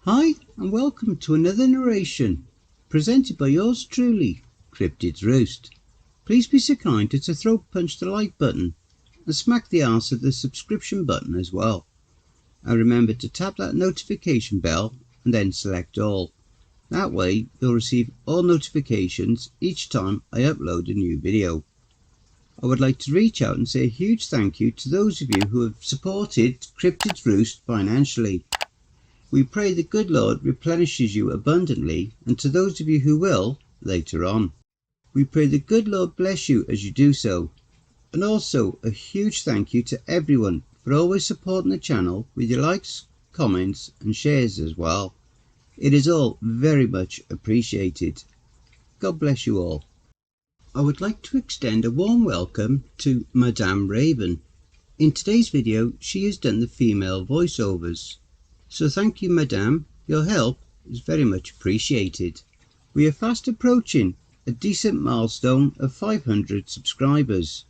Hi and welcome to another narration presented by yours truly, Cryptids Roost. Please be so kind as to throat punch the like button and smack the arse of the subscription button as well. And remember to tap that notification bell and then select all. That way you'll receive all notifications each time I upload a new video. I would like to reach out and say a huge thank you to those of you who have supported Cryptids Roost financially. We pray the good Lord replenishes you abundantly, and to those of you who will, later on. We pray the good Lord bless you as you do so. And also a huge thank you to everyone for always supporting the channel with your likes, comments and shares as well. It is all very much appreciated. God bless you all. I would like to extend a warm welcome to Madame Raven. In today's video she has done the female voiceovers. So thank you, Madame, your help is very much appreciated. We are fast approaching a decent milestone of 500 subscribers.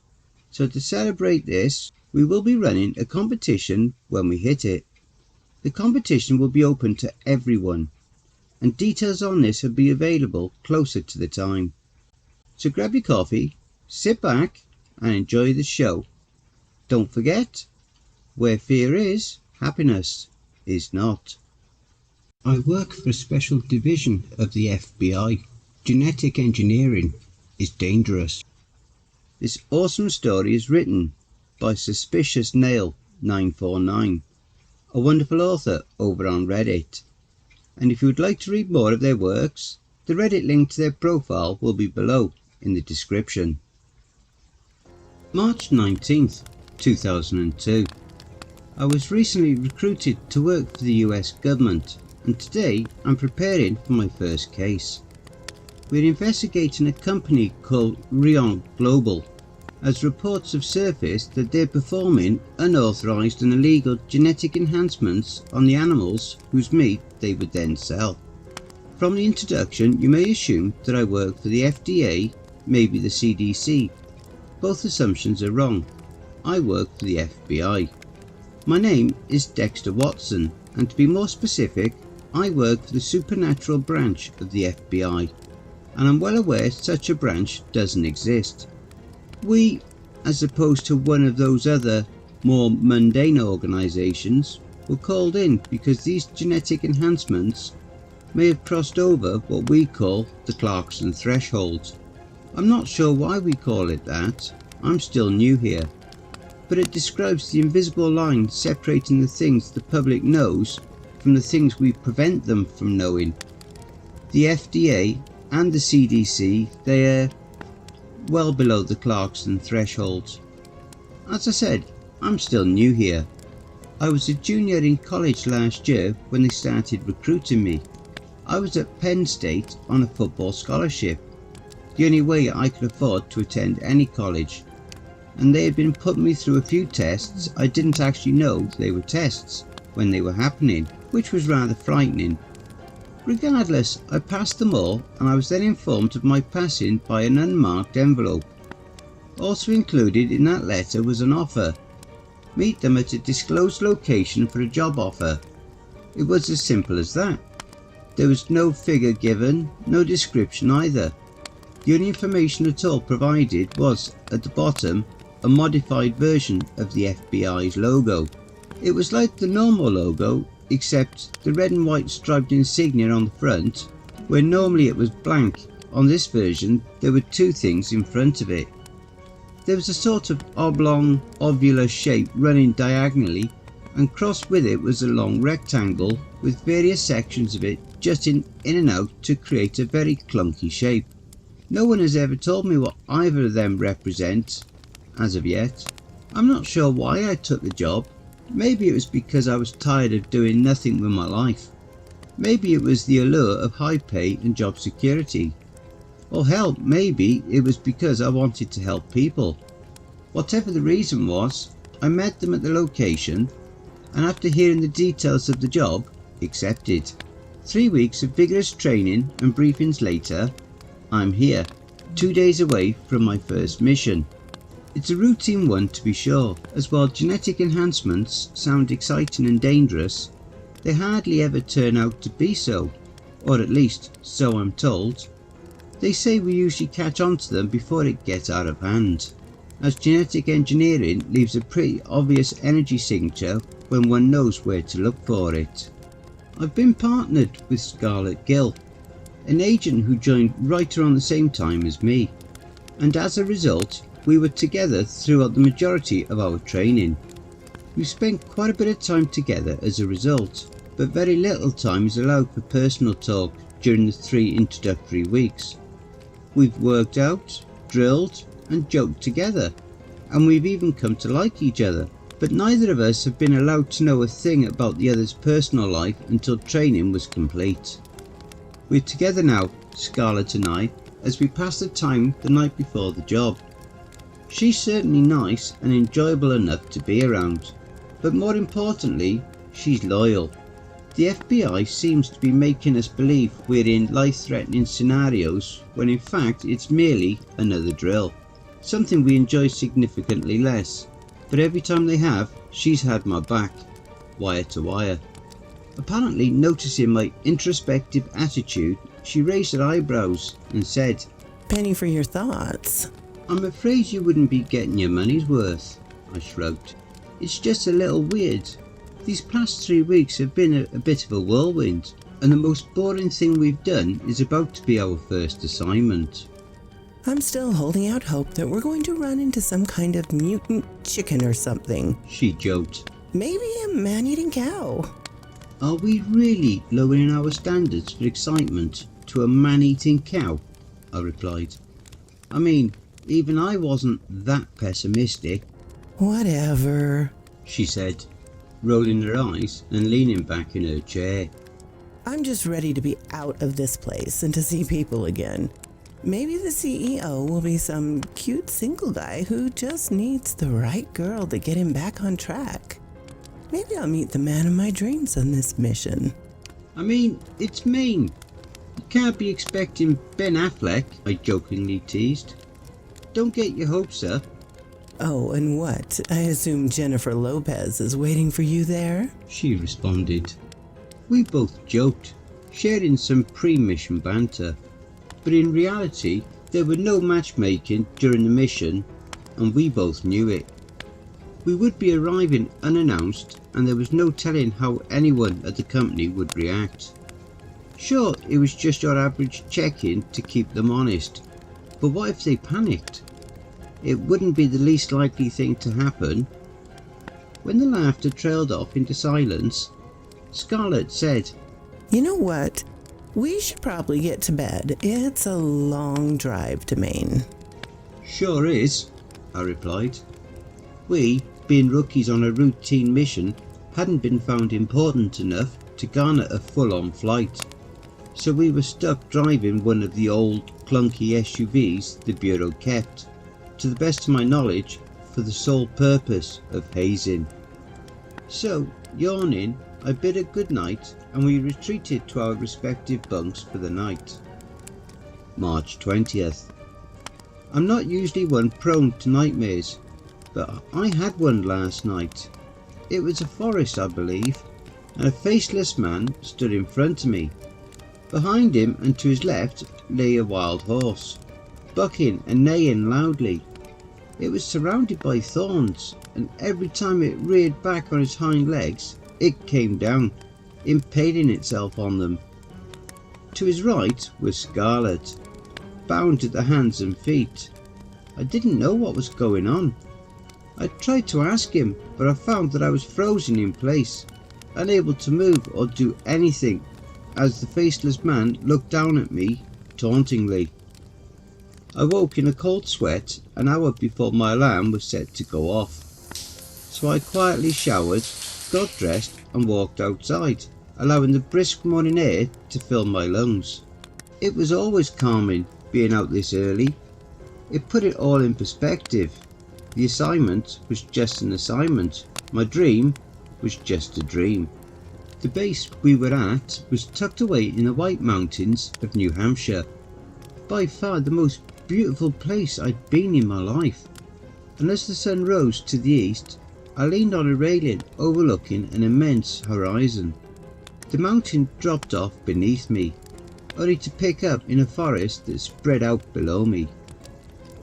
So to celebrate this, we will be running a competition when we hit it. The competition will be open to everyone, and details on this will be available closer to the time. So grab your coffee, sit back and enjoy the show. Don't forget, where fear is, happiness is not. I work for a special division of the FBI. Genetic engineering is dangerous. This awesome story is written by Suspicious Nail 949, a wonderful author over on Reddit. And if you would like to read more of their works, the Reddit link to their profile will be below in the description. March 19th, 2002. I was recently recruited to work for the US government, and today I'm preparing for my first case. We're investigating a company called Ryong Global, as reports have surfaced that they're performing unauthorized and illegal genetic enhancements on the animals whose meat they would then sell. From the introduction you may assume that I work for the FDA, maybe the CDC. Both assumptions are wrong. I work for the FBI. My name is Dexter Watson, and to be more specific, I work for the supernatural branch of the FBI, and I'm well aware such a branch doesn't exist. We, as opposed to one of those other, more mundane organisations, were called in because these genetic enhancements may have crossed over what we call the Clarkson threshold. I'm not sure why we call it that, I'm still new here. But it describes the invisible line separating the things the public knows from the things we prevent them from knowing. The FDA and the CDC, they are well below the Clarkson threshold. As I said, I'm still new here. I was a junior in college last year when they started recruiting me. I was at Penn State on a football scholarship, the only way I could afford to attend any college. And they had been putting me through a few tests I didn't actually know they were tests when they were happening, which was rather frightening. Regardless, I passed them all, and I was then informed of my passing by an unmarked envelope. Also included in that letter was an offer. Meet them at a disclosed location for a job offer. It was as simple as that. There was no figure given, no description either. The only information at all provided was, at the bottom, a modified version of the FBI's logo. It was like the normal logo, except the red and white striped insignia on the front, where normally it was blank. On this version there were two things in front of it. There was a sort of oblong, ovular shape running diagonally, and crossed with it was a long rectangle with various sections of it jutting in and out to create a very clunky shape. No one has ever told me what either of them represent, as of yet. I'm not sure why I took the job. Maybe it was because I was tired of doing nothing with my life. Maybe it was the allure of high pay and job security. Or hell, maybe it was because I wanted to help people. Whatever the reason was, I met them at the location, and after hearing the details of the job, accepted. 3 weeks of vigorous training and briefings later, I'm here, 2 days away from my first mission. It's a routine one to be sure, as while genetic enhancements sound exciting and dangerous, They hardly ever turn out to be so, or at least so I'm told. They say we usually catch on to them before it gets out of hand, as genetic engineering leaves a pretty obvious energy signature when one knows where to look for it. I've been partnered with Scarlet Gill, an agent who joined right around the same time as me, and as a result we were together throughout the majority of our training. We spent quite a bit of time together as a result, but very little time is allowed for personal talk during the 3 introductory weeks. We've worked out, drilled and joked together, and we've even come to like each other, but neither of us have been allowed to know a thing about the other's personal life until training was complete. We're together now, Scarlett and I, as we pass the time the night before the job. She's certainly nice and enjoyable enough to be around, but more importantly, she's loyal. The FBI seems to be making us believe we're in life-threatening scenarios when in fact it's merely another drill, something we enjoy significantly less, but every time they have, she's had my back, wire to wire. Apparently noticing my introspective attitude, she raised her eyebrows and said, "Penny for your thoughts." "I'm afraid you wouldn't be getting your money's worth," I shrugged. "It's just a little weird. These past 3 weeks have been a bit of a whirlwind, and the most boring thing we've done is about to be our first assignment." "I'm still holding out hope that we're going to run into some kind of mutant chicken or something," she joked. "Maybe a man-eating cow." "Are we really lowering our standards for excitement to a man-eating cow?" I replied. "I mean, even I wasn't that pessimistic." "Whatever," she said, rolling her eyes and leaning back in her chair. "I'm just ready to be out of this place and to see people again. Maybe the CEO will be some cute single guy who just needs the right girl to get him back on track. Maybe I'll meet the man of my dreams on this mission." "I mean, it's Maine. You can't be expecting Ben Affleck," I jokingly teased. "Don't get your hopes up." "Oh, and what? I assume Jennifer Lopez is waiting for you there?" she responded. We both joked, sharing some pre-mission banter, but in reality there were no matchmaking during the mission, and we both knew it. We would be arriving unannounced, and there was no telling how anyone at the company would react. Sure, it was just your average check-in to keep them honest, but what if they panicked? It wouldn't be the least likely thing to happen. When the laughter trailed off into silence, Scarlett said, "You know what? We should probably get to bed. It's a long drive to Maine." "Sure is," I replied. We, being rookies on a routine mission, hadn't been found important enough to garner a full-on flight, so we were stuck driving one of the old, clunky SUVs the Bureau kept, to the best of my knowledge, for the sole purpose of hazing. So, yawning, I bid a good night and we retreated to our respective bunks for the night. March 20th. I'm not usually one prone to nightmares, but I had one last night. It was a forest, I believe, and a faceless man stood in front of me. Behind him and to his left lay a wild horse, bucking and neighing loudly. It was surrounded by thorns, and every time it reared back on its hind legs, it came down, impaling itself on them. To his right was Scarlett, bound at the hands and feet. I didn't know what was going on. I tried to ask him, but I found that I was frozen in place, unable to move or do anything, as the faceless man looked down at me tauntingly. I woke in a cold sweat an hour before my alarm was set to go off, so I quietly showered, got dressed and walked outside, allowing the brisk morning air to fill my lungs. It was always calming being out this early. It put it all in perspective. The assignment was just an assignment. My dream was just a dream. The base we were at was tucked away in the White Mountains of New Hampshire. By far the most beautiful place I'd been in my life. And as the sun rose to the east, I leaned on a railing overlooking an immense horizon. The mountain dropped off beneath me, only to pick up in a forest that spread out below me.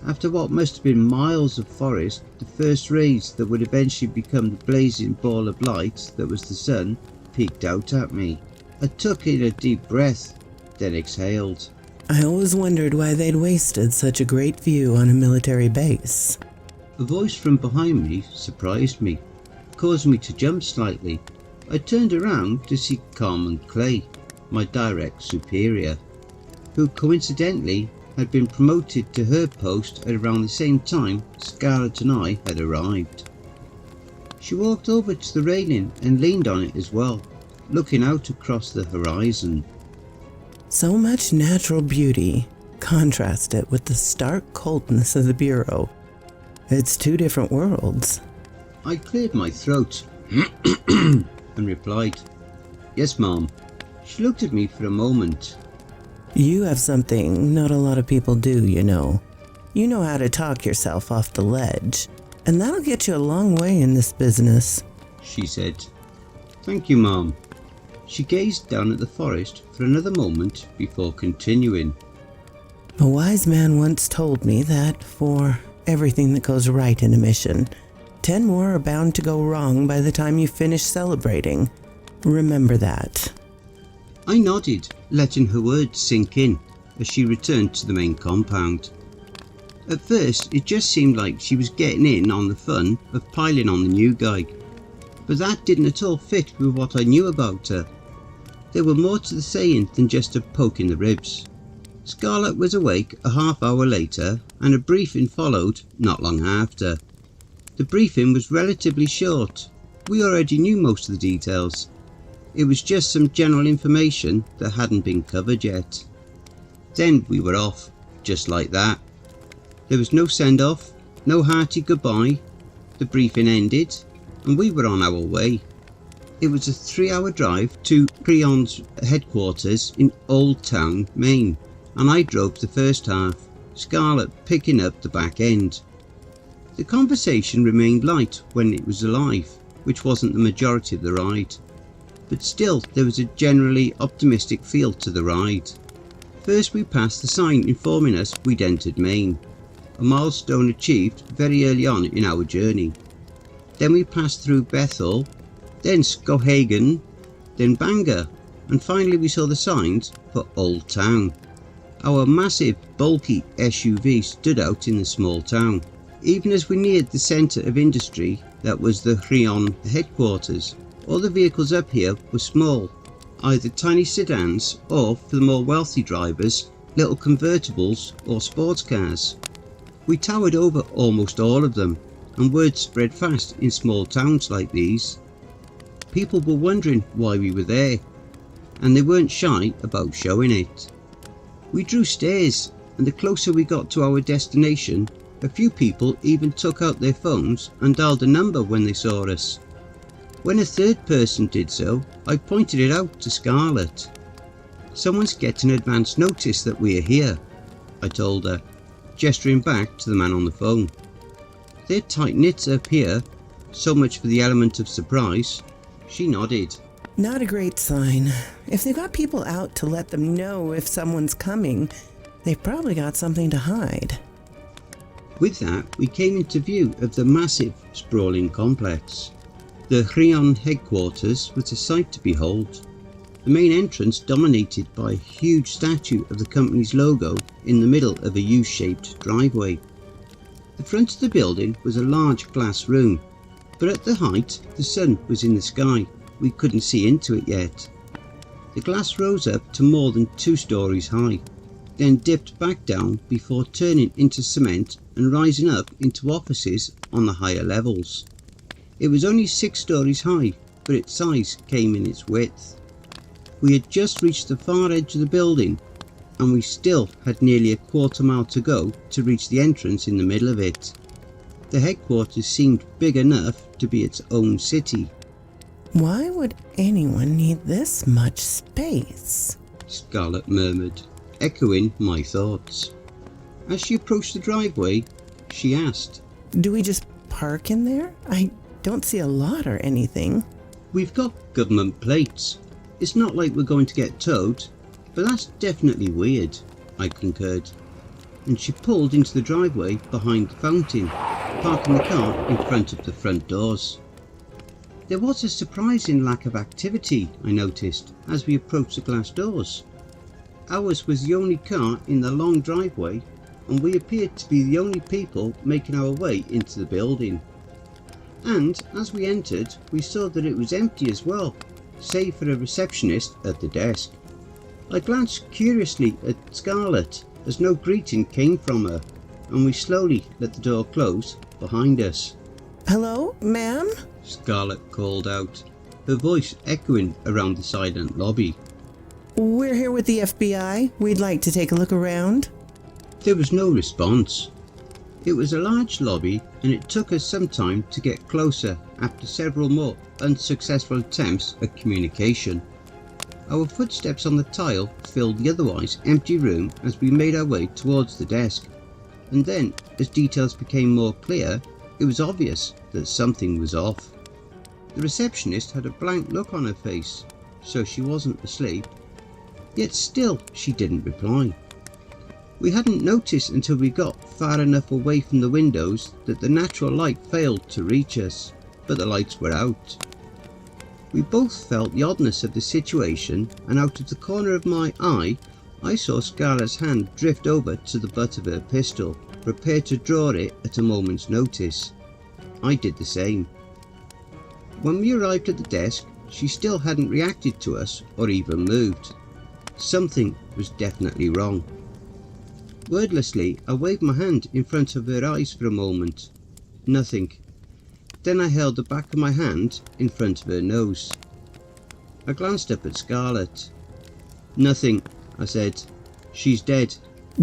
After what must have been miles of forest, the first rays that would eventually become the blazing ball of light that was the sun peeked out at me. I took in a deep breath, then exhaled. I always wondered why they'd wasted such a great view on a military base. A voice from behind me surprised me, causing me to jump slightly. I turned around to see Carmen Clay, my direct superior, who coincidentally had been promoted to her post at around the same time Scarlett and I had arrived. She walked over to the railing and leaned on it as well, looking out across the horizon. So much natural beauty contrasted with the stark coldness of the Bureau. It's two different worlds. I cleared my throat and replied, "Yes, Mom." She looked at me for a moment. You have something not a lot of people do, you know. You know how to talk yourself off the ledge, and that'll get you a long way in this business, she said. "Thank you, Mom." She gazed down at the forest for another moment before continuing. A wise man once told me that for everything that goes right in a mission, 10 more are bound to go wrong by the time you finish celebrating. Remember that. I nodded, letting her words sink in as she returned to the main compound. At first, it just seemed like she was getting in on the fun of piling on the new guy, but that didn't at all fit with what I knew about her. There were more to the saying than just a poke in the ribs. Scarlett was awake a half hour later, and a briefing followed not long after. The briefing was relatively short. We already knew most of the details. It was just some general information that hadn't been covered yet. Then we were off, just like that. There was no send-off, no hearty goodbye. The briefing ended, and we were on our way. It was a 3-hour drive to Creon's headquarters in Old Town, Maine, and I drove the first half, Scarlett picking up the back end. The conversation remained light when it was alive, which wasn't the majority of the ride, but still there was a generally optimistic feel to the ride. First we passed the sign informing us we'd entered Maine, a milestone achieved very early on in our journey. Then we passed through Bethel, then Skowhegan, then Bangor, and finally we saw the signs for Old Town. Our massive, bulky SUV stood out in the small town. Even as we neared the centre of industry that was the Creon headquarters, all the vehicles up here were small, either tiny sedans or, for the more wealthy drivers, little convertibles or sports cars. We towered over almost all of them, and word spread fast in small towns like these. People were wondering why we were there, and they weren't shy about showing it. We drew stairs, and the closer we got to our destination, a few people even took out their phones and dialed a number when they saw us. When a third person did so, I pointed it out to Scarlett. "Someone's getting advance notice that we are here," I told her, gesturing back to the man on the phone. "They're tight-knit up here, so much for the element of surprise." She nodded. Not a great sign. If they've got people out to let them know if someone's coming, they've probably got something to hide. With that, we came into view of the massive, sprawling complex. The Creon headquarters was a sight to behold. The main entrance dominated by a huge statue of the company's logo in the middle of a U-shaped driveway. The front of the building was a large glass room, but at the height the sun was in the sky. We couldn't see into it yet. The glass rose up to more than 2 stories high, then dipped back down before turning into cement and rising up into offices on the higher levels. It was only 6 stories high, but its size came in its width. We had just reached the far edge of the building, and we still had nearly a quarter mile to go to reach the entrance in the middle of it. The headquarters seemed big enough to be its own city. Why would anyone need this much space? Scarlett murmured, echoing my thoughts. As she approached the driveway, she asked, Do we just park in there? I don't see a lot or anything. "We've got government plates. It's not like we're going to get towed, but that's definitely weird, I concurred, and she pulled into the driveway behind the fountain, parking the car in front of the front doors. There was a surprising lack of activity, I noticed, as we approached the glass doors. Ours was the only car in the long driveway, and we appeared to be the only people making our way into the building. And as we entered, we saw that it was empty as well, save for a receptionist at the desk. I glanced curiously at Scarlett as no greeting came from her, and we slowly let the door close behind us. Hello, ma'am? Scarlett called out, her voice echoing around the silent lobby. We're here with the FBI. We'd like to take a look around. There was no response. It was a large lobby, and it took us some time to get closer after several more unsuccessful attempts at communication. Our footsteps on the tile filled the otherwise empty room as we made our way towards the desk, and then, as details became more clear, it was obvious that something was off. The receptionist had a blank look on her face, so she wasn't asleep, yet still she didn't reply. We hadn't noticed until we got far enough away from the windows that the natural light failed to reach us, but the lights were out. We both felt the oddness of the situation, and out of the corner of my eye, I saw Scarlett's hand drift over to the butt of her pistol, prepared to draw it at a moment's notice. I did the same. When we arrived at the desk, she still hadn't reacted to us or even moved. Something was definitely wrong. Wordlessly, I waved my hand in front of her eyes for a moment. Nothing. Then I held the back of my hand in front of her nose. I glanced up at Scarlett. Nothing, I said. She's dead.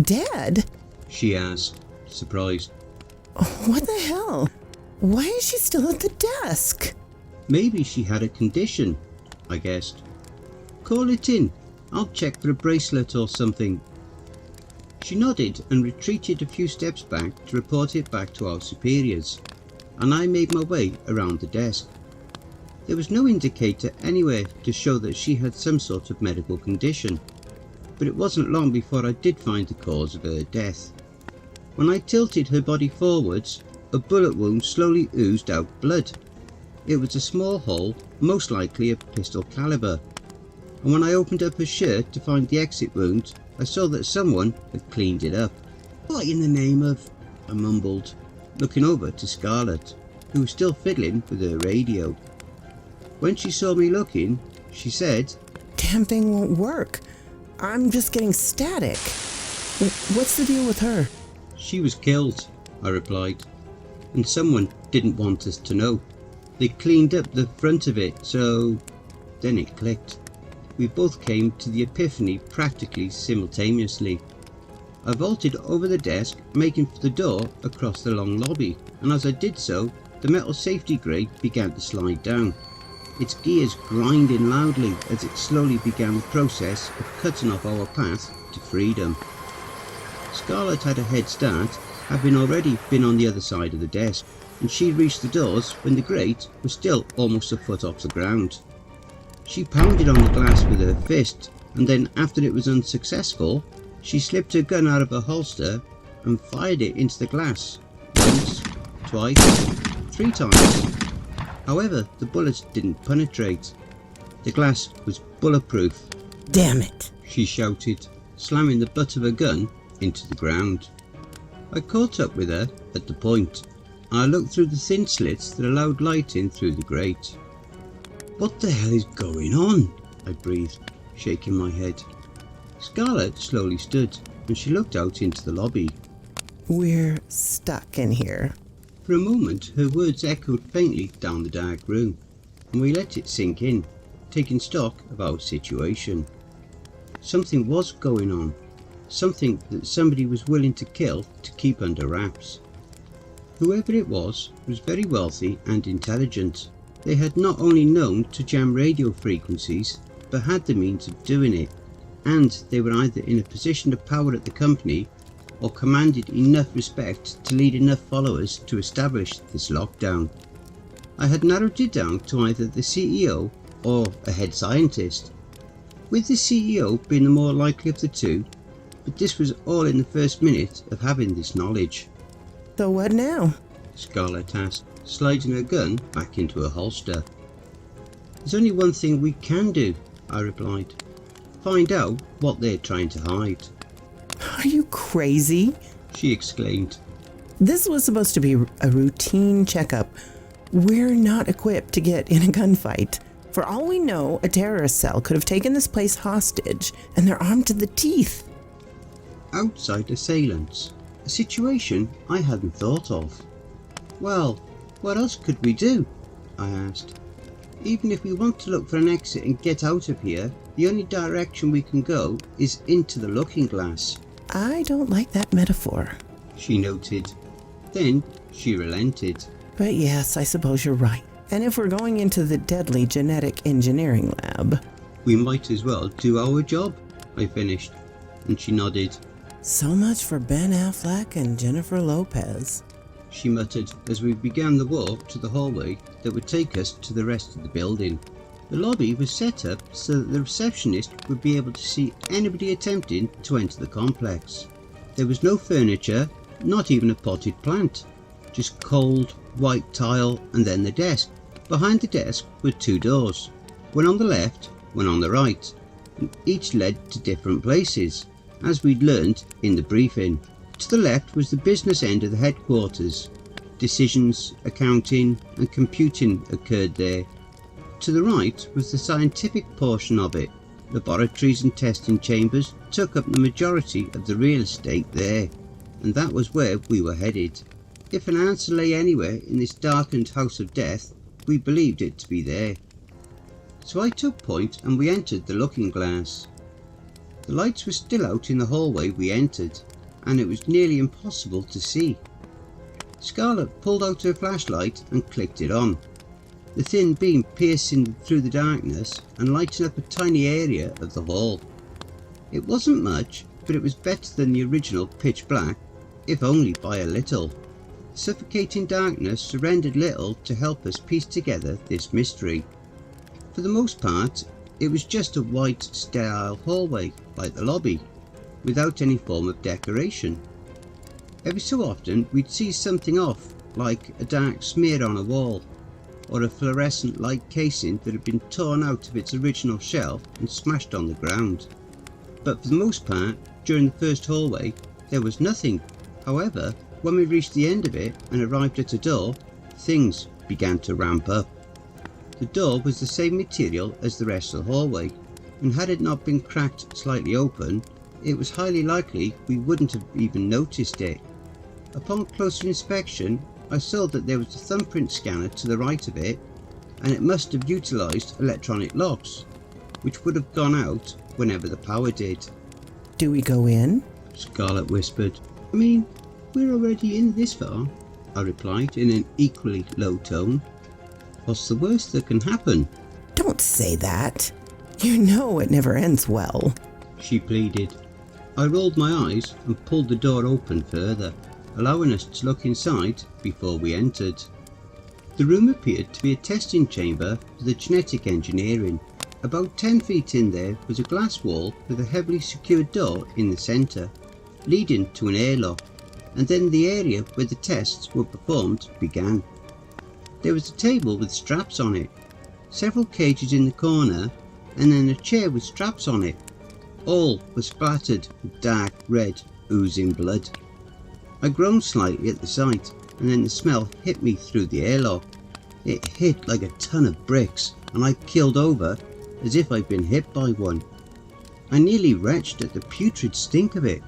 Dead? She asked, surprised. What the hell? Why is she still at the desk? Maybe she had a condition, I guessed. Call it in. I'll check for a bracelet or something. She nodded and retreated a few steps back to report it back to our superiors, and I made my way around the desk. There was no indicator anywhere to show that she had some sort of medical condition, but it wasn't long before I did find the cause of her death. When I tilted her body forwards, a bullet wound slowly oozed out blood. It was a small hole, most likely of pistol caliber, and when I opened up her shirt to find the exit wound, I saw that someone had cleaned it up. What in the name of... I mumbled, looking over to Scarlett, who was still fiddling with her radio. When she saw me looking, she said, Damn thing won't work. I'm just getting static. What's the deal with her? She was killed, I replied, and someone didn't want us to know. They cleaned up the front of it, so... Then it clicked. We both came to the epiphany practically simultaneously. I vaulted over the desk, making for the door across the long lobby, and as I did so, the metal safety grate began to slide down, its gears grinding loudly as it slowly began the process of cutting off our path to freedom. Scarlett had a head start, having already been on the other side of the desk, and she reached the doors when the grate was still almost a foot off the ground. She pounded on the glass with her fist, and then after it was unsuccessful, she slipped her gun out of her holster and fired it into the glass. Once, twice, 3 times. However, the bullets didn't penetrate. The glass was bulletproof. Damn it, she shouted, slamming the butt of her gun into the ground. I caught up with her at the point. I looked through the thin slits that allowed light in through the grate. What the hell is going on? I breathed, shaking my head. Scarlett slowly stood, and she looked out into the lobby. We're stuck in here. For a moment, her words echoed faintly down the dark room, and we let it sink in, taking stock of our situation. Something was going on, something that somebody was willing to kill to keep under wraps. Whoever it was very wealthy and intelligent. They had not only known to jam radio frequencies, but had the means of doing it, and they were either in a position of power at the company, or commanded enough respect to lead enough followers to establish this lockdown. I had narrowed it down to either the CEO or a head scientist, with the CEO being the more likely of the two, but this was all in the first minute of having this knowledge. So what now? Scarlett asked, sliding her gun back into her holster. There's only one thing we can do, I replied. Find out what they're trying to hide. Are you crazy? She exclaimed. This was supposed to be a routine checkup. We're not equipped to get in a gunfight. For all we know, a terrorist cell could have taken this place hostage, and they're armed to the teeth. Outside assailants, a situation I hadn't thought of. Well, what else could we do? I asked. Even if we want to look for an exit and get out of here, the only direction we can go is into the looking glass. I don't like that metaphor, she noted. Then she relented. But yes, I suppose you're right. And if we're going into the deadly genetic engineering lab, we might as well do our job, I finished, and she nodded. So much for Ben Affleck and Jennifer Lopez, she muttered as we began the walk to the hallway that would take us to the rest of the building. The lobby was set up so that the receptionist would be able to see anybody attempting to enter the complex. There was no furniture, not even a potted plant, just cold, white tile and then the desk. Behind the desk were two doors, one on the left, one on the right, and each led to different places, as we'd learned in the briefing. To the left was the business end of the headquarters. Decisions, accounting and computing occurred there. To the right was the scientific portion of it. Laboratories and testing chambers took up the majority of the real estate there, and that was where we were headed. If an answer lay anywhere in this darkened house of death, we believed it to be there. So I took point and we entered the looking glass. The lights were still out in the hallway we entered, and it was nearly impossible to see. Scarlett pulled out her flashlight and clicked it on, the thin beam piercing through the darkness and lighting up a tiny area of the hall. It wasn't much, but it was better than the original pitch black, if only by a little. The suffocating darkness surrendered little to help us piece together this mystery. For the most part, it was just a white, sterile hallway, like the lobby, without any form of decoration. Every so often we'd see something off, like a dark smear on a wall, or a fluorescent light casing that had been torn out of its original shelf and smashed on the ground. But for the most part, during the first hallway, there was nothing. However, when we reached the end of it and arrived at a door, things began to ramp up. The door was the same material as the rest of the hallway, and had it not been cracked slightly open, it was highly likely we wouldn't have even noticed it. Upon closer inspection, I saw that there was a thumbprint scanner to the right of it, and it must have utilised electronic locks, which would have gone out whenever the power did. Do we go in? Scarlett whispered. I mean, we're already in this far, I replied in an equally low tone. What's the worst that can happen? Don't say that. You know it never ends well, she pleaded. I rolled my eyes and pulled the door open further, allowing us to look inside before we entered. The room appeared to be a testing chamber for the genetic engineering. About 10 feet in there was a glass wall with a heavily secured door in the centre, leading to an airlock, and then the area where the tests were performed began. There was a table with straps on it, several cages in the corner, and then a chair with straps on it. All were splattered with dark red, oozing blood. I groaned slightly at the sight, and then the smell hit me through the airlock. It hit like a ton of bricks, and I keeled over as if I'd been hit by one. I nearly retched at the putrid stink of it,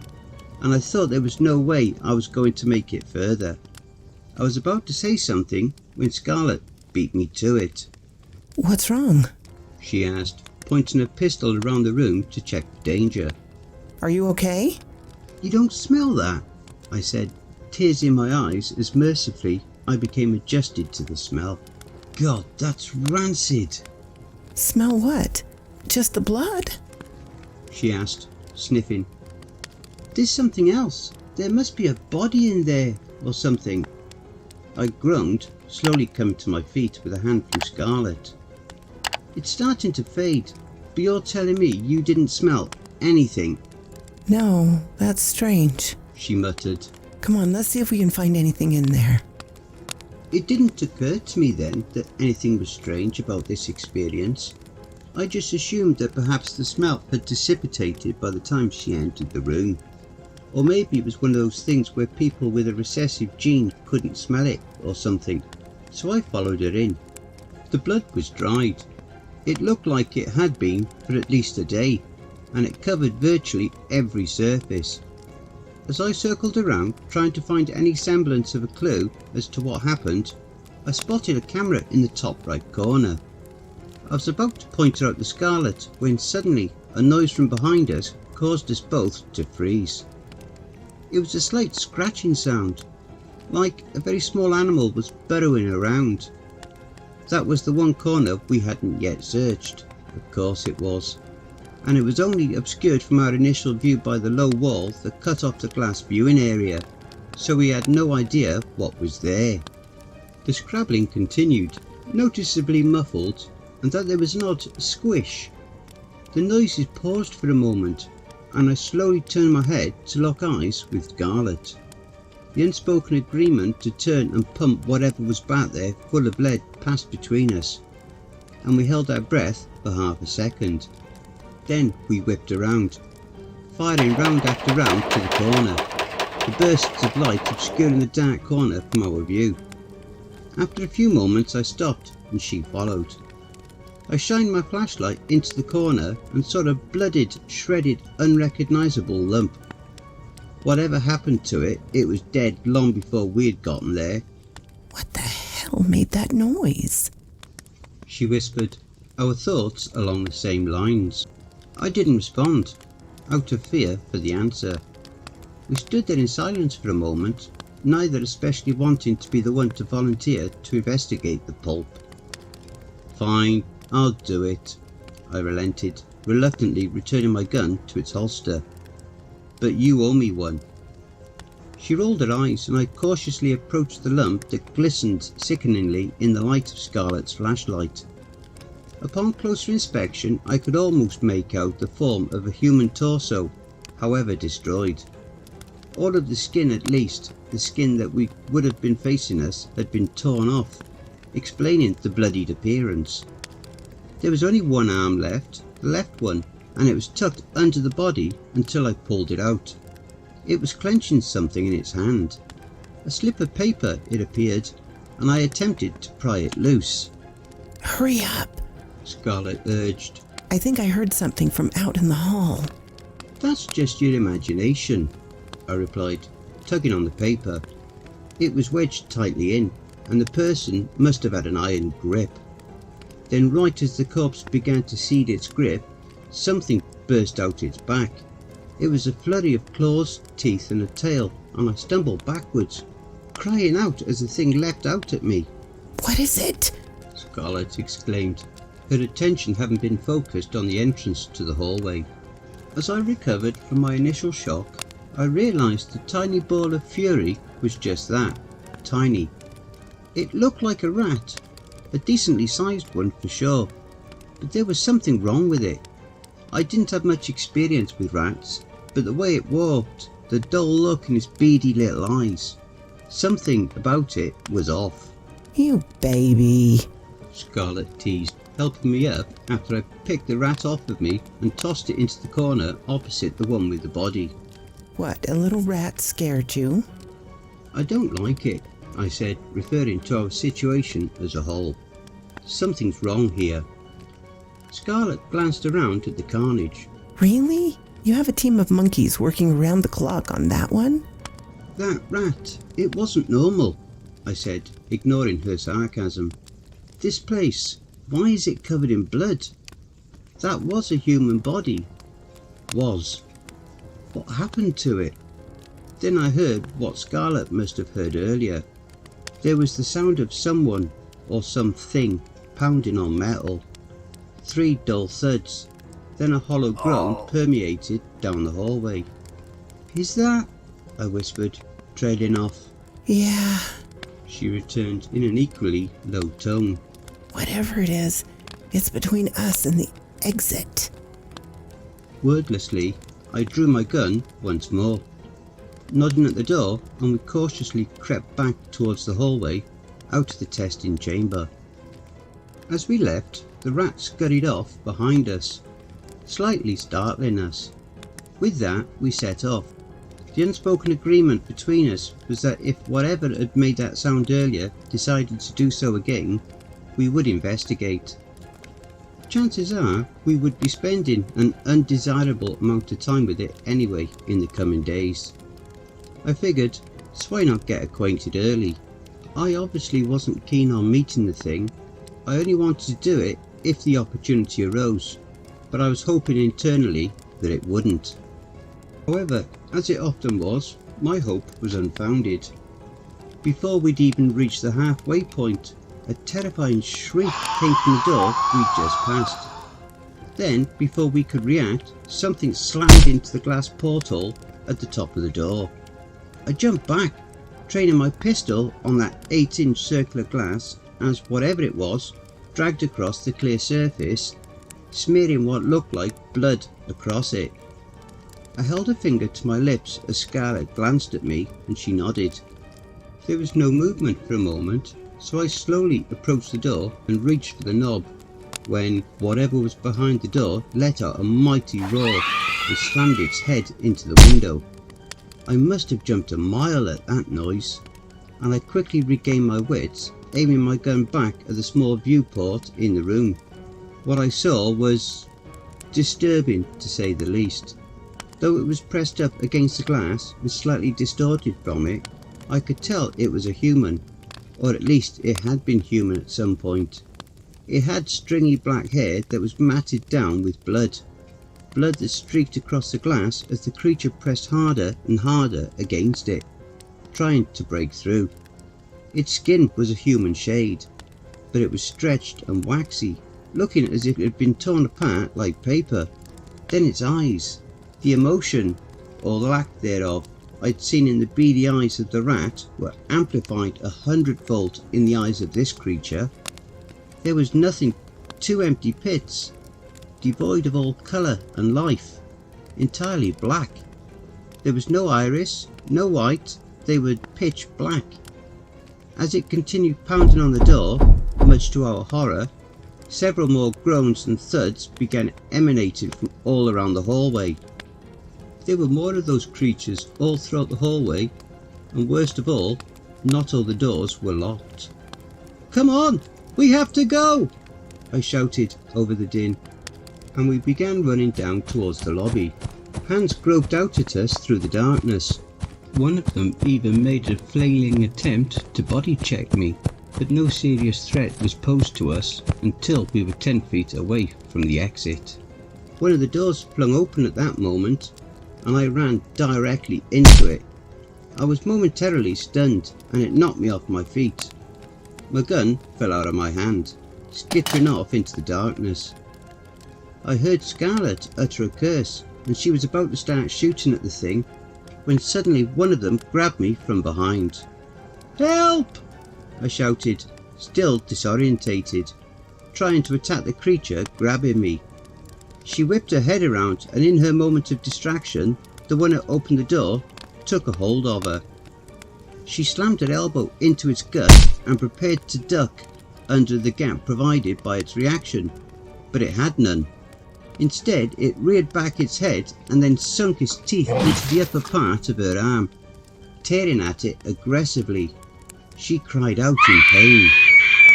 and I thought there was no way I was going to make it further. I was about to say something when Scarlett beat me to it. What's wrong? She asked, pointing a pistol around the room to check for danger. Are you okay? You don't smell that, I said, tears in my eyes as mercifully I became adjusted to the smell. God, that's rancid. Smell what? Just the blood? She asked, sniffing. There's something else. There must be a body in there, or something. I groaned, slowly coming to my feet with a hand from Scarlett. It's starting to fade, But you're telling me you didn't smell anything? No, that's strange, she muttered. Come on, let's see if we can find anything in there. It didn't occur to me then that anything was strange about this experience. I just assumed that perhaps the smell had dissipated by the time she entered the room. Or maybe it was one of those things where people with a recessive gene couldn't smell it or something. So I followed her in. The blood was dried. It looked like it had been for at least a day, and it covered virtually every surface. As I circled around trying to find any semblance of a clue as to what happened, I spotted a camera in the top right corner. I was about to point her out the Scarlet when suddenly a noise from behind us caused us both to freeze. It was a slight scratching sound, like a very small animal was burrowing around. That was the one corner we hadn't yet searched. Of course it was. And it was only obscured from our initial view by the low wall that cut off the glass viewing area, so we had no idea what was there. The scrabbling continued, noticeably muffled, and that there was an odd squish. The noises paused for a moment, and I slowly turned my head to lock eyes with Scarlet. The unspoken agreement to turn and pump whatever was back there full of lead passed between us, and we held our breath for half a second. Then we whipped around, firing round after round to the corner, the bursts of light obscuring the dark corner from our view. After a few moments I stopped and she followed. I shined my flashlight into the corner and saw a blooded, shredded, unrecognisable lump. Whatever happened to it, it was dead long before we had gotten there. What the hell made that noise? She whispered, our thoughts along the same lines. I didn't respond, out of fear for the answer. We stood there in silence for a moment, neither especially wanting to be the one to volunteer to investigate the pulp. Fine, I'll do it, I relented, reluctantly returning my gun to its holster. But you owe me one. She rolled her eyes and I cautiously approached the lump that glistened sickeningly in the light of Scarlet's flashlight. Upon closer inspection I could almost make out the form of a human torso, however destroyed. All of the skin, at least, the skin that would have been facing us, had been torn off, explaining the bloodied appearance. There was only one arm left, the left one, and it was tucked under the body until I pulled it out. It was clenching something in its hand. A slip of paper, it appeared, and I attempted to pry it loose. Hurry up, Scarlet urged. I think I heard something from out in the hall. That's just your imagination, I replied, tugging on the paper. It was wedged tightly in, and the person must have had an iron grip. Then right as the corpse began to cede its grip, something burst out its back. It was a flurry of claws, teeth and a tail, and I stumbled backwards, crying out as the thing leapt out at me. What is it? Scarlet exclaimed, her attention having been focused on the entrance to the hallway. As I recovered from my initial shock, I realised the tiny ball of fury was just that, tiny. It looked like a rat, a decently sized one for sure, but there was something wrong with it. I didn't have much experience with rats, but the way it walked, the dull look in its beady little eyes, something about it was off. You baby, Scarlet teased, helping me up after I picked the rat off of me and tossed it into the corner opposite the one with the body. What, a little rat scared you? I don't like it, I said, referring to our situation as a whole. Something's wrong here. Scarlet glanced around at the carnage. Really? You have a team of monkeys working around the clock on that one? That rat, it wasn't normal, I said, ignoring her sarcasm. This place, why is it covered in blood? That was a human body. Was. What happened to it? Then I heard what Scarlet must have heard earlier. There was the sound of someone, or something, pounding on metal. 3 dull thuds, then a hollow groan permeated down the hallway. Is that? I whispered, trailing off. Yeah, She returned in an equally low tone. whatever it is, it's between us and the exit. Wordlessly, I drew my gun once more. Nodding at the door, and we cautiously crept back towards the hallway, out of the testing chamber. As we left, the rat scurried off behind us, slightly startling us. With that, we set off. The unspoken agreement between us was that if whatever had made that sound earlier decided to do so again, we would investigate. Chances are we would be spending an undesirable amount of time with it anyway in the coming days. I figured, so why not get acquainted early? I obviously wasn't keen on meeting the thing. I only wanted to do it if the opportunity arose, but I was hoping internally that it wouldn't. However, as it often was, my hope was unfounded. Before we'd even reached the halfway point, a terrifying shriek came from the door we'd just passed. Then, before we could react, something slammed into the glass porthole at the top of the door. I jumped back, training my pistol on that 8-inch circular glass as whatever it was dragged across the clear surface, smearing what looked like blood across it. I held a finger to my lips as Scarlett glanced at me and she nodded. There was no movement for a moment, so I slowly approached the door and reached for the knob, when whatever was behind the door let out a mighty roar and slammed its head into the window. I must have jumped a mile at that noise, and I quickly regained my wits, aiming my gun back at the small viewport in the room. What I saw was disturbing, to say the least. Though it was pressed up against the glass and slightly distorted from it, I could tell it was a human, or at least it had been human at some point. It had stringy black hair that was matted down with blood. Blood that streaked across the glass as the creature pressed harder and harder against it, trying to break through. Its skin was a human shade, but it was stretched and waxy, looking as if it had been torn apart like paper. Then its eyes. The emotion, or the lack thereof, I'd seen in the beady eyes of the rat were amplified 100-fold in the eyes of this creature. There was nothing, 2 empty pits, devoid of all colour and life, entirely black. There was no iris, no white, they were pitch black. As it continued pounding on the door, much to our horror, several more groans and thuds began emanating from all around the hallway. There were more of those creatures all throughout the hallway, and worst of all, not all the doors were locked. "Come on, we have to go!" I shouted over the din, and we began running down towards the lobby. Hands groped out at us through the darkness. One of them even made a flailing attempt to body check me, but no serious threat was posed to us until we were 10 feet away from the exit. One of the doors flung open at that moment, and I ran directly into it. I was momentarily stunned, and it knocked me off my feet. My gun fell out of my hand, skittering off into the darkness. I heard Scarlett utter a curse, and she was about to start shooting at the thing, when suddenly one of them grabbed me from behind. "Help!" I shouted, still disorientated, trying to attack the creature grabbing me. She whipped her head around, and in her moment of distraction, the one that opened the door took a hold of her. She slammed her elbow into its gut and prepared to duck under the gap provided by its reaction, but it had none. Instead, it reared back its head and then sunk its teeth into the upper part of her arm, tearing at it aggressively. She cried out in pain.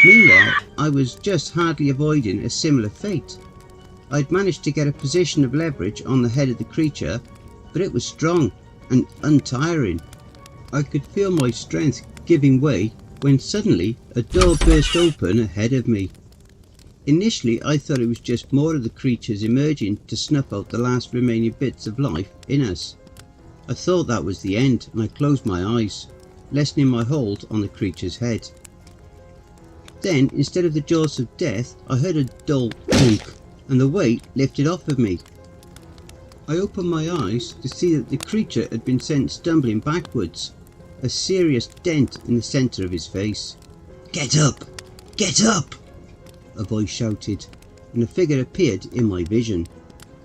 Meanwhile, I was just hardly avoiding a similar fate. I'd managed to get a position of leverage on the head of the creature, but it was strong and untiring. I could feel my strength giving way when suddenly a door burst open ahead of me. Initially I thought it was just more of the creatures emerging to snuff out the last remaining bits of life in us. I thought that was the end, and I closed my eyes, lessening my hold on the creature's head. Then, instead of the jaws of death, I heard a dull thunk, and the weight lifted off of me. I opened my eyes to see that the creature had been sent stumbling backwards, a serious dent in the centre of his face. "Get up! Get up!" a voice shouted, and a figure appeared in my vision,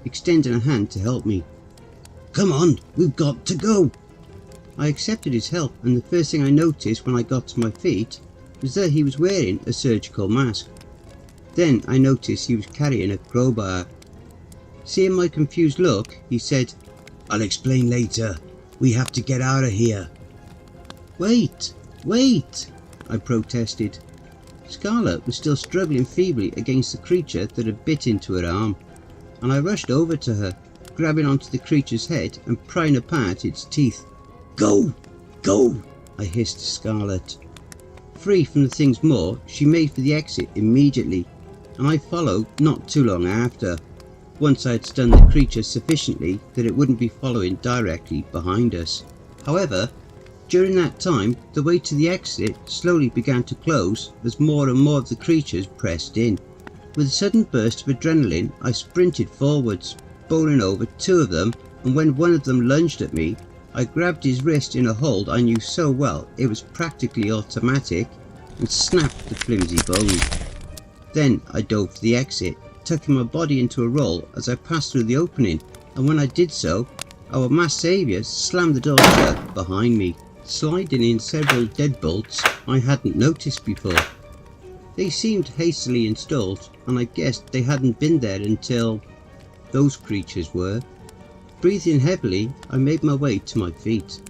extending a hand to help me. "Come on, we've got to go!" I accepted his help, and the first thing I noticed when I got to my feet was that he was wearing a surgical mask. Then I noticed he was carrying a crowbar. Seeing my confused look, he said, "I'll explain later. We have to get out of here." "Wait, wait," I protested. Scarlet was still struggling feebly against the creature that had bit into her arm, and I rushed over to her, grabbing onto the creature's head and prying apart its teeth. "Go! Go!" I hissed to Scarlet. Free from the thing's maw, she made for the exit immediately, and I followed not too long after, once I had stunned the creature sufficiently that it wouldn't be following directly behind us. However, during that time, the way to the exit slowly began to close as more and more of the creatures pressed in. With a sudden burst of adrenaline, I sprinted forwards, bowling over two of them, and when one of them lunged at me, I grabbed his wrist in a hold I knew so well it was practically automatic and snapped the flimsy bone. Then I dove for the exit, tucking my body into a roll as I passed through the opening, and when I did so, our masked saviour slammed the door shut behind me, sliding in several deadbolts I hadn't noticed before. They seemed hastily installed, and I guessed they hadn't been there until those creatures were. Breathing heavily, I made my way to my feet.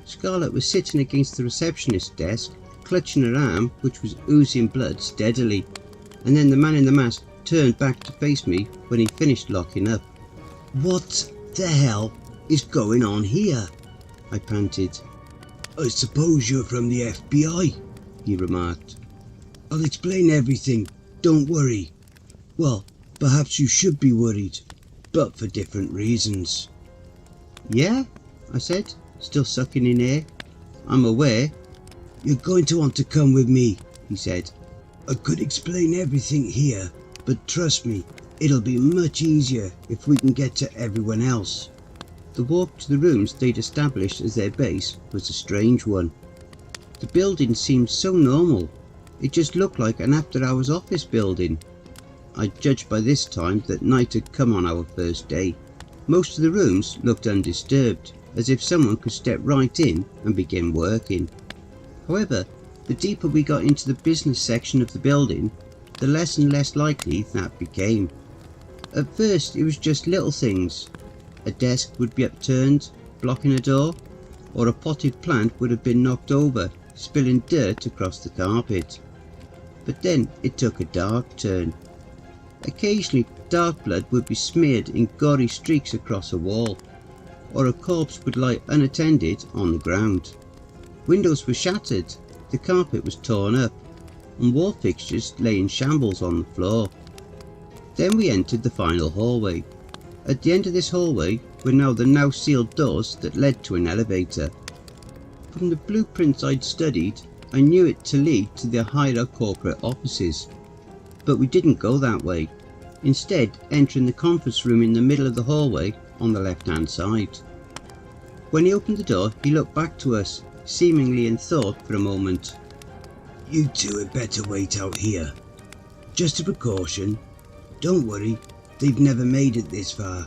Scarlet was sitting against the receptionist's desk, clutching her arm, which was oozing blood steadily, and then the man in the mask turned back to face me when he finished locking up. "What the hell is going on here?" I panted. "I suppose you're from the FBI," he remarked. "I'll explain everything, don't worry. Well, perhaps you should be worried, but for different reasons." "Yeah?" I said, still sucking in air. "I'm aware." "You're going to want to come with me," he said. "I could explain everything here, but trust me, it'll be much easier if we can get to everyone else." The walk to the rooms they'd established as their base was a strange one. The building seemed so normal. It just looked like an after-hours office building. I judged by this time that night had come on our first day. Most of the rooms looked undisturbed, as if someone could step right in and begin working. However, the deeper we got into the business section of the building, the less and less likely that became. At first it was just little things. A desk would be upturned, blocking a door, or a potted plant would have been knocked over, spilling dirt across the carpet. But then it took a dark turn. Occasionally dark blood would be smeared in gory streaks across a wall, or a corpse would lie unattended on the ground. Windows were shattered, the carpet was torn up, and wall fixtures lay in shambles on the floor. Then we entered the final hallway. At the end of this hallway were now the now sealed doors that led to an elevator. From the blueprints I'd studied, I knew it to lead to the higher corporate offices. But we didn't go that way, instead entering the conference room in the middle of the hallway on the left-hand side. When he opened the door, he looked back to us, seemingly in thought for a moment. "You two had better wait out here. Just a precaution. Don't worry, they've never made it this far.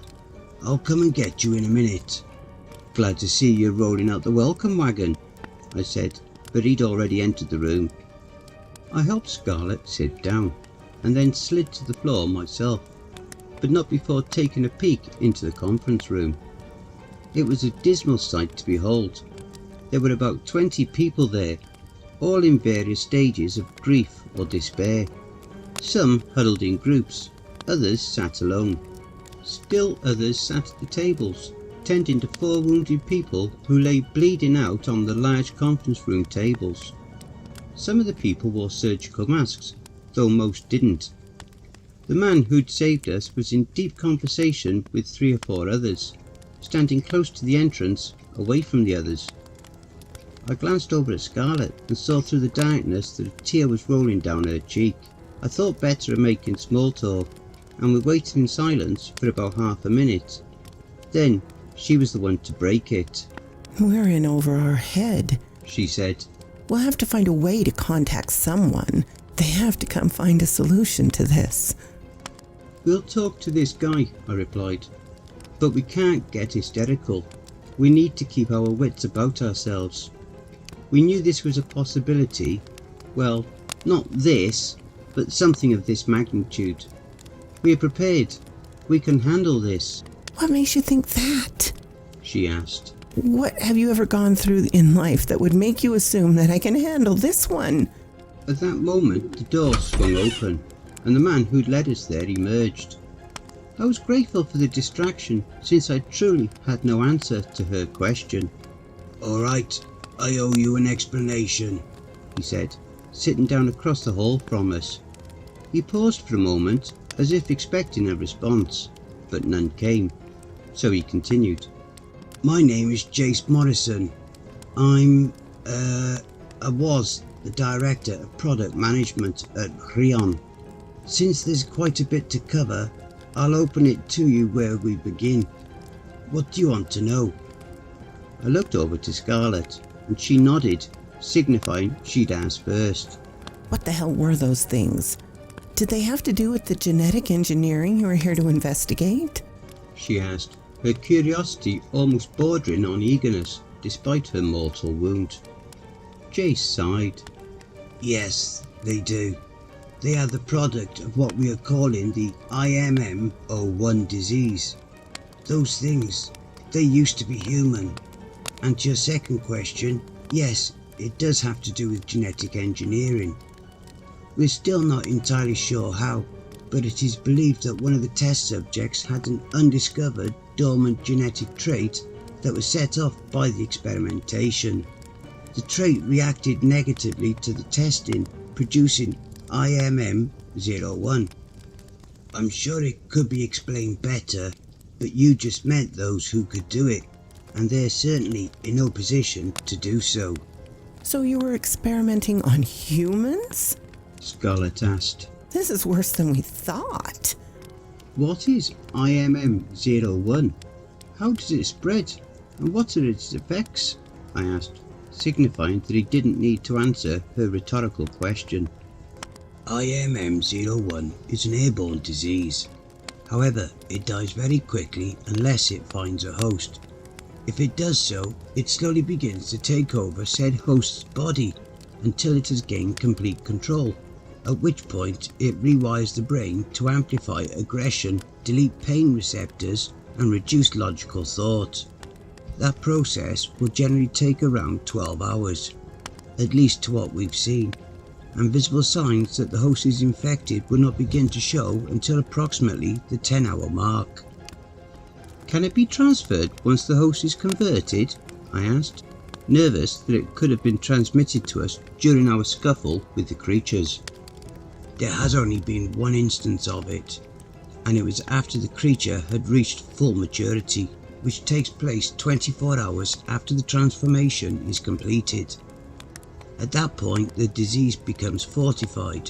I'll come and get you in a minute." "Glad to see you rolling out the welcome wagon," I said, but he'd already entered the room. I helped Scarlet sit down, and then slid to the floor myself, but not before taking a peek into the conference room. It was a dismal sight to behold. There were about 20 people there, all in various stages of grief or despair. Some huddled in groups, others sat alone. Still others sat at the tables, tending to 4 wounded people who lay bleeding out on the large conference room tables. Some of the people wore surgical masks, though most didn't. The man who'd saved us was in deep conversation with 3 or 4 others, standing close to the entrance, away from the others. I glanced over at Scarlet and saw through the darkness that a tear was rolling down her cheek. I thought better of making small talk, and we waited in silence for about half a minute. Then she was the one to break it. "We're in over our head," she said. "We'll have to find a way to contact someone. They have to come find a solution to this." We'll talk to this guy, I replied, but we can't get hysterical. We need to keep our wits about ourselves. We knew this was a possibility. Well, not this, but something of this magnitude. We are prepared. We can handle this. What makes you think that? She asked. What have you ever gone through in life that would make you assume that I can handle this one? At that moment, the door swung open, and the man who'd led us there emerged. I was grateful for the distraction, since I truly had no answer to her question. "All right, I owe you an explanation," he said, sitting down across the hall from us. He paused for a moment, as if expecting a response, but none came, so he continued. "My name is Jace Morrison. I was the Director of Product Management at Rion. Since there's quite a bit to cover, I'll open it to you where we begin. What do you want to know?" I looked over to Scarlett, and she nodded, signifying she'd ask first. What the hell were those things? Did they have to do with the genetic engineering you were here to investigate? She asked, her curiosity almost bordering on eagerness, despite her mortal wound. Jace sighed. "Yes, they do. They are the product of what we are calling the IMM01 disease. Those things, they used to be human. And to your second question, yes, it does have to do with genetic engineering. We're still not entirely sure how, but it is believed that one of the test subjects had an undiscovered dormant genetic trait that was set off by the experimentation. The trait reacted negatively to the testing, producing IMM01. I'm sure it could be explained better, but you just meant those who could do it, and they're certainly in no position to do so." So you were experimenting on humans? Scarlett asked. This is worse than we thought. "What is IMM01? How does it spread, and what are its effects?" I asked, signifying that he didn't need to answer her rhetorical question. IMM01 is an airborne disease. However, it dies very quickly unless it finds a host. If it does so, it slowly begins to take over said host's body until it has gained complete control, at which point it rewires the brain to amplify aggression, delete pain receptors, and reduce logical thought. That process will generally take around 12 hours, at least to what we've seen, and visible signs that the host is infected will not begin to show until approximately the 10-hour mark. "Can it be transferred once the host is converted?" I asked, nervous that it could have been transmitted to us during our scuffle with the creatures. "There has only been one instance of it, and it was after the creature had reached full maturity, which takes place 24 hours after the transformation is completed. At that point, the disease becomes fortified,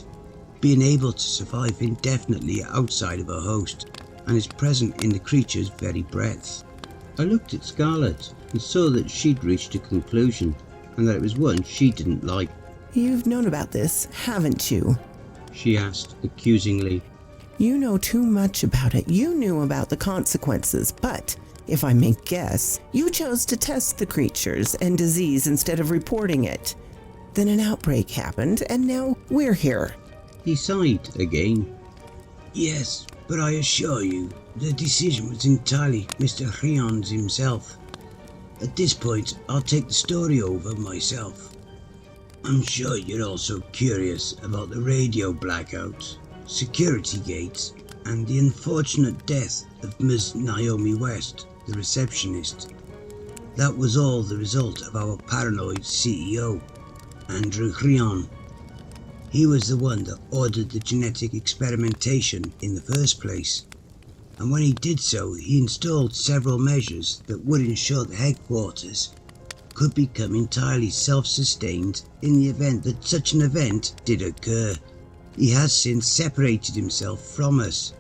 being able to survive indefinitely outside of a host, and is present in the creature's very breath." I looked at Scarlett and saw that she'd reached a conclusion, and that it was one she didn't like. You've known about this, haven't you? She asked accusingly. You know too much about it. You knew about the consequences, but, if I may guess, you chose to test the creatures and disease instead of reporting it. Then an outbreak happened, and now we're here. He sighed again. "Yes, but I assure you, the decision was entirely Mr. Rion's himself. At this point, I'll take the story over myself. I'm sure you're also curious about the radio blackouts, security gates, and the unfortunate death of Ms. Naomi West, the receptionist. That was all the result of our paranoid CEO, Andrew Rion. He was the one that ordered the genetic experimentation in the first place, and when he did so, he installed several measures that would ensure the headquarters could become entirely self-sustained in the event that such an event did occur. He has since separated himself from us.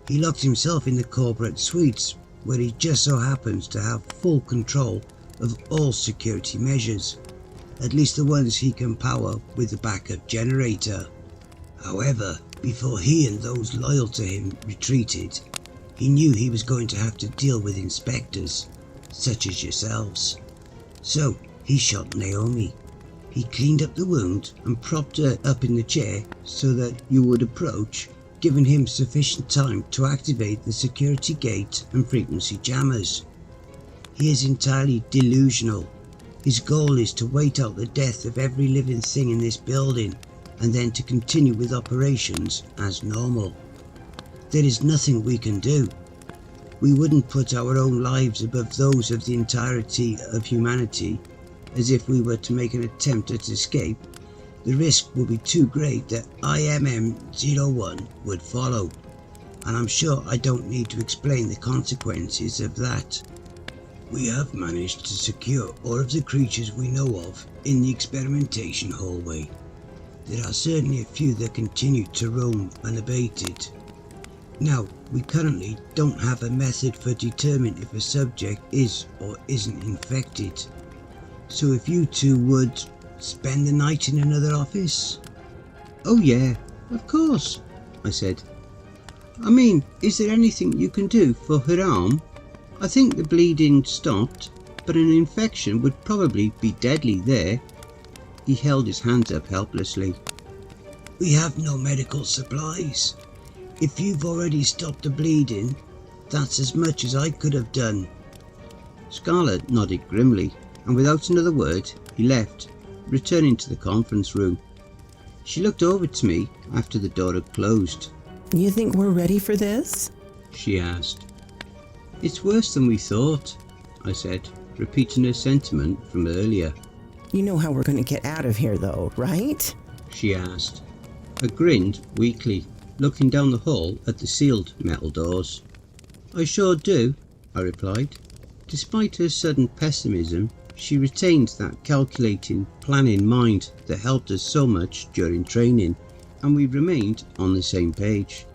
He locked himself in the corporate suites, where he just so happens to have full control of all security measures, at least the ones he can power with the backup generator. However, Before he and those loyal to him retreated, he knew he was going to have to deal with inspectors, such as yourselves. So he shot Naomi. He cleaned up the wound and propped her up in the chair so that you would approach, giving him sufficient time to activate the security gate and frequency jammers. He is entirely delusional. His goal is to wait out the death of every living thing in this building and then to continue with operations as normal. There is nothing we can do. We wouldn't put our own lives above those of the entirety of humanity, as if we were to make an attempt at escape. The risk would be too great that IMM-01 would follow, and I'm sure I don't need to explain the consequences of that. We have managed to secure all of the creatures we know of in the experimentation hallway. There are certainly a few that continue to roam unabated. Now, we currently don't have a method for determining if a subject is or isn't infected. So if you two would spend the night in another office? Oh yeah, of course, I said. I mean, is there anything you can do for her arm? I think the bleeding stopped, but an infection would probably be deadly there. He held his hands up helplessly. We have no medical supplies. If you've already stopped the bleeding, that's as much as I could have done. Scarlet nodded grimly, and without another word, he left, returning to the conference room. She looked over to me after the door had closed. You think we're ready for this? She asked. It's worse than we thought, I said, repeating her sentiment from earlier. You know how we're going to get out of here though, right? She asked. I grinned weakly, looking down the hall at the sealed metal doors. I sure do, I replied. Despite her sudden pessimism, she retained that calculating, planning mind that helped us so much during training, and we remained on the same page.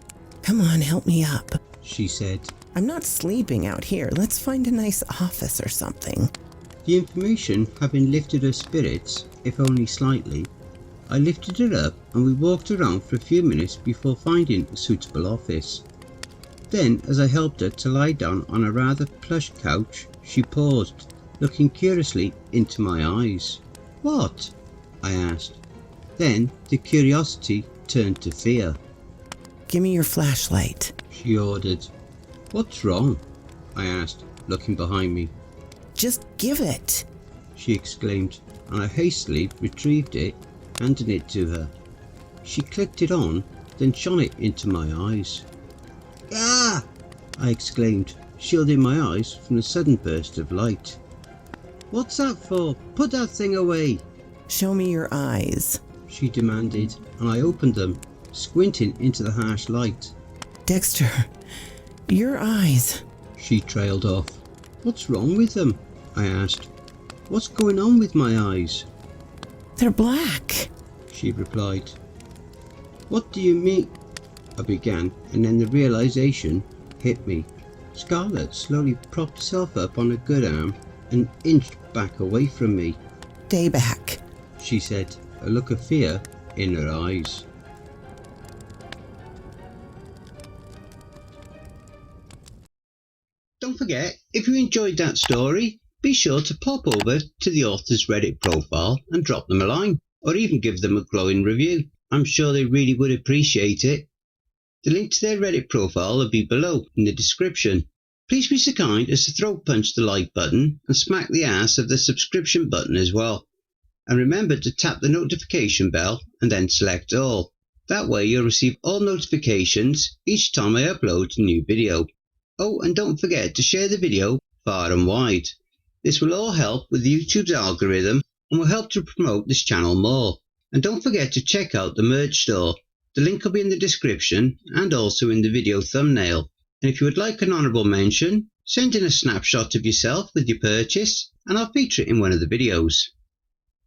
Come on, help me up, she said. I'm not sleeping out here. Let's find a nice office or something. The information having lifted her spirits, if only slightly, I lifted her up and we walked around for a few minutes before finding a suitable office. Then, as I helped her to lie down on a rather plush couch, she paused, looking curiously into my eyes. What? I asked. Then the curiosity turned to fear. Give me your flashlight, she ordered. What's wrong? I asked, looking behind me. Just give it, she exclaimed, and I hastily retrieved it, handing it to her. She clicked it on, then shone it into my eyes. Ah! I exclaimed, shielding my eyes from the sudden burst of light. What's that for? Put that thing away! Show me your eyes, she demanded, and I opened them, squinting into the harsh light. Dexter, your eyes, she trailed off. What's wrong with them? I asked. What's going on with my eyes? They're black, she replied. What do you mean? I began, and then the realization hit me. Scarlet slowly propped herself up on a good arm and inched back away from me. Stay back, she said, a look of fear in her eyes. Don't forget, if you enjoyed that story, be sure to pop over to the author's Reddit profile and drop them a line, or even give them a glowing review. I'm sure they really would appreciate it. The link to their Reddit profile will be below in the description. Please be so kind as to throat punch the like button and smack the ass of the subscription button as well. And remember to tap the notification bell and then select all. That way you'll receive all notifications each time I upload a new video. Oh, and don't forget to share the video far and wide. This will all help with YouTube's algorithm and will help to promote this channel more. And don't forget to check out the merch store. The link will be in the description and also in the video thumbnail. And if you would like an honourable mention, send in a snapshot of yourself with your purchase and I'll feature it in one of the videos.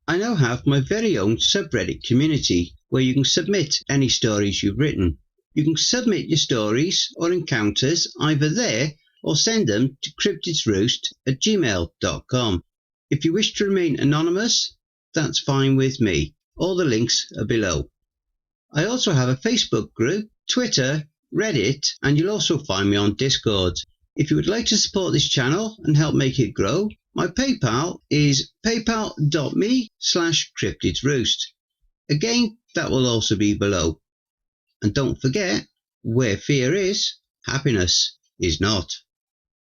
I now have my very own subreddit community where you can submit any stories you've written. You can submit your stories or encounters either there or send them to cryptidsroost@gmail.com. If you wish to remain anonymous, that's fine with me. All the links are below. I also have a Facebook group, Twitter, Reddit, and you'll also find me on Discord. If you would like to support this channel and help make it grow, my PayPal is paypal.me/cryptidsroost. Again, that will also be below. And don't forget, where fear is, happiness is not.